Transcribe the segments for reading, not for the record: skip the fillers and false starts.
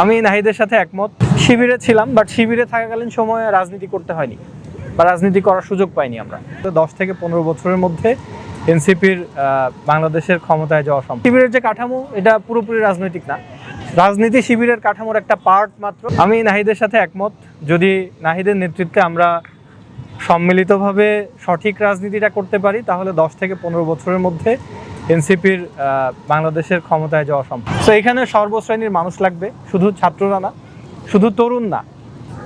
আমি নাহিদের সাথে একমত। শিবিরে ছিলাম, বাট শিবিরে থাকাকালীন সময়ে রাজনীতি করতে হয়নি বা রাজনীতি করার সুযোগ পাইনি আমরা। তো 10 থেকে 15 বছরের মধ্যে এনসিপির বাংলাদেশের ক্ষমতায় যাওয়া সম্ভব। শিবিরের যে কাঠামো, এটা পুরোপুরি রাজনৈতিক না, রাজনীতি শিবিরের কাঠামোর একটা পার্ট মাত্র। আমি নাহিদের সাথে একমত। যদি নাহিদের নেতৃত্বে আমরা সম্মিলিতভাবে সঠিক রাজনীতিটা করতে পারি, তাহলে 10 থেকে 15 বছরের মধ্যে এনসিপির বাংলাদেশের ক্ষমতায় যাওয়া সম্ভব। তো এখানে সর্বশ্রেণীর মানুষ লাগবে, শুধু ছাত্ররা না, শুধু তরুণ না,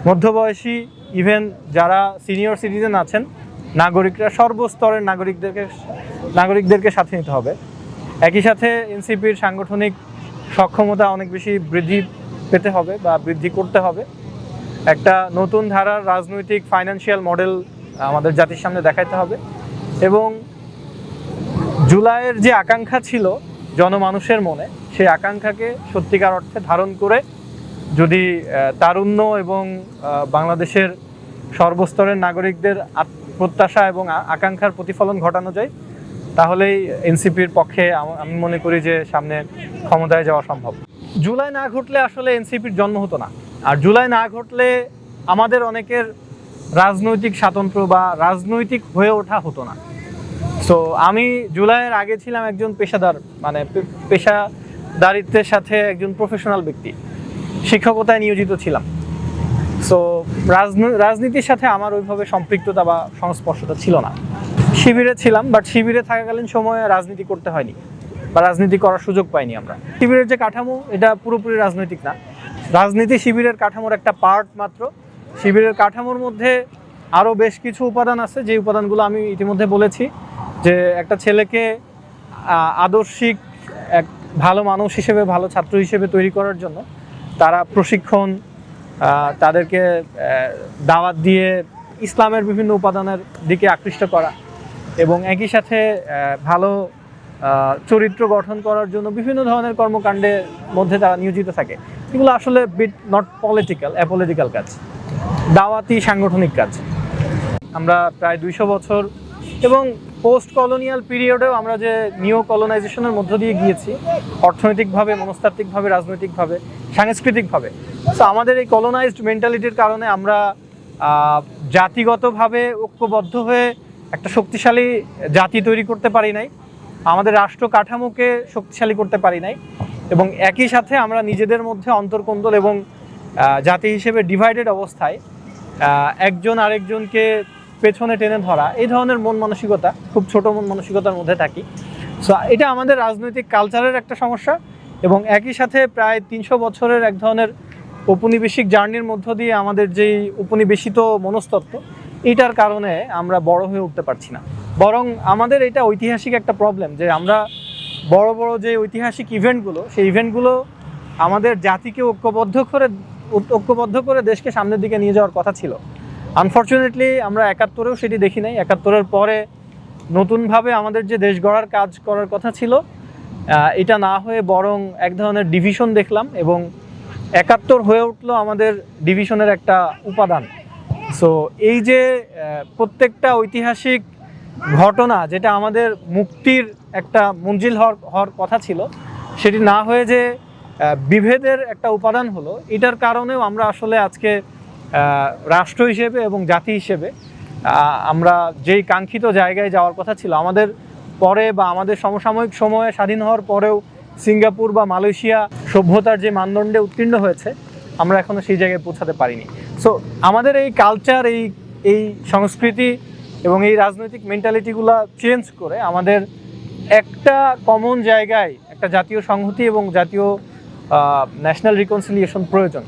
মধ্যবয়সী, ইভেন যারা সিনিয়র সিটিজেন আছেন, নাগরিকরা, সর্বস্তরের নাগরিকদেরকে সাথে নিতে হবে। একই সাথে এনসিপির সাংগঠনিক সক্ষমতা অনেক বেশি বৃদ্ধি পেতে হবে বা বৃদ্ধি করতে হবে। একটা নতুন ধারার রাজনৈতিক ফাইন্যান্সিয়াল মডেল আমাদের জাতির সামনে দেখাতে হবে এবং জুলাইয়ের যে আকাঙ্ক্ষা ছিল জনমানুষের মনে, সেই আকাঙ্ক্ষাকে সত্যিকার অর্থে ধারণ করে যদি তারুণ্য এবং বাংলাদেশের সর্বস্তরের নাগরিকদের প্রত্যাশা এবং আকাঙ্ক্ষার প্রতিফলন ঘটানো যায়, তাহলেই এনসিপির পক্ষে আমি মনে করি যে সামনে ক্ষমতায় যাওয়া সম্ভব। জুলাই না ঘটলে আসলে এনসিপির জন্ম হতো না, আর জুলাই না ঘটলে আমাদের অনেকের রাজনৈতিক স্বাতন্ত্র্য বা রাজনৈতিক হয়ে ওঠা হতো না। সো আমি জুলাইয়ের আগে ছিলাম একজন পেশাদার, মানে পেশাদারিত্বের সাথে একজন প্রফেশনাল ব্যক্তি, শিক্ষকতায় নিয়োজিত ছিলাম। সো রাজনীতির সাথে আমার ওইভাবে সম্পৃক্ততা বা সংস্পর্শতা ছিল না। শিবিরে ছিলাম, বাট শিবিরে থাকাকালীন সময়ে রাজনীতি করতে হয়নি বা রাজনীতি করার সুযোগ পাইনি আমরা। শিবিরের যে কাঠামো, এটা পুরোপুরি রাজনৈতিক না, রাজনীতি শিবিরের কাঠামোর একটা পার্ট মাত্র। শিবিরের কাঠামোর মধ্যে আরও বেশ কিছু উপাদান আছে, যে উপাদানগুলো আমি ইতিমধ্যে বলেছি, যে একটা ছেলেকে আদর্শিক এক ভালো মানুষ হিসেবে, ভালো ছাত্র হিসেবে তৈরি করার জন্য তারা প্রশিক্ষণ, তাদেরকে দাওয়াত দিয়ে ইসলামের বিভিন্ন উপাদানের দিকে আকৃষ্ট করা এবং একই সাথে ভালো চরিত্র গঠন করার জন্য বিভিন্ন ধরনের কর্মকাণ্ডের মধ্যে তারা নিয়োজিত থাকে। এগুলো আসলে বিট নট পলিটিক্যাল, অ্যাপলিটিক্যাল কাজ, দাওয়াতি সাংগঠনিক কাজ। আমরা প্রায় 200 বছর এবং পোস্ট কলোনিয়াল পিরিয়ডেও আমরা যে নিও কলোনাইজেশনের মধ্য দিয়ে গিয়েছি, অর্থনৈতিকভাবে, মনস্তাত্ত্বিকভাবে, রাজনৈতিকভাবে, সাংস্কৃতিকভাবে। সো আমাদের এই কলোনাইজড মেন্টালিটির কারণে আমরা জাতিগতভাবে ঐক্যবদ্ধ হয়ে একটা শক্তিশালী জাতি তৈরি করতে পারি নাই, আমাদের রাষ্ট্র কাঠামোকে শক্তিশালী করতে পারি নাই, এবং একই সাথে আমরা নিজেদের মধ্যে অন্তর্কোন্দল এবং জাতি হিসেবে ডিভাইডেড অবস্থায় একজন আরেকজনকে পেছনে টেনে ধরা, এই ধরনের মন মানসিকতা, খুব ছোট মন মানসিকতার মধ্যে থাকি। সো এটা আমাদের রাজনৈতিক কালচারের একটা সমস্যা এবং একই সাথে প্রায় 300 বছরের এক ধরনের ঔপনিবেশিক জার্নির মধ্য দিয়ে আমাদের যেই উপনিবেশিত মনস্তত্ত্ব, এটার কারণে আমরা বড় হয়ে উঠতে পারছি না। বরং আমাদের এটা ঐতিহাসিক একটা প্রবলেম যে আমরা বড় বড় যে ঐতিহাসিক ইভেন্টগুলো, সেই ইভেন্টগুলো আমাদের জাতিকে ঐক্যবদ্ধ করে দেশকে সামনের দিকে নিয়ে যাওয়ার কথা ছিল। আনফর্চুনেটলি আমরা 71-এও সেটি দেখি নাই। 71-এর পরে নতুনভাবে আমাদের যে দেশ গড়ার কাজ করার কথা ছিল, এটা না হয়ে বরং এক ধরনের ডিভিশন দেখলাম এবং 71 হয়ে উঠলো আমাদের ডিভিশনের একটা উপাদান। সো এই যে প্রত্যেকটা ঐতিহাসিক ঘটনা, যেটা আমাদের মুক্তির একটা মঞ্জিল হওয়ার কথা ছিল, সেটি না হয়ে যে বিভেদের একটা উপাদান হলো, এটার কারণেও আমরা আসলে আজকে রাষ্ট্র হিসেবে এবং জাতি হিসেবে আমরা যেই কাঙ্ক্ষিত জায়গায় যাওয়ার কথা ছিল আমাদের পরে, বা আমাদের সমসাময়িক সময়ে স্বাধীন হওয়ার পরেও সিঙ্গাপুর বা মালয়েশিয়া সভ্যতার যে মানদণ্ডে উত্তীর্ণ হয়েছে, আমরা এখনও সেই জায়গায় পৌঁছাতে পারিনি। সো আমাদের এই কালচার, এই সংস্কৃতি এবং এই রাজনৈতিক মেন্টালিটিগুলো চেঞ্জ করে আমাদের একটা কমন জায়গায় একটা জাতীয় সংহতি এবং জাতীয় ন্যাশনাল রিকনসিলিয়েশন প্রয়োজন।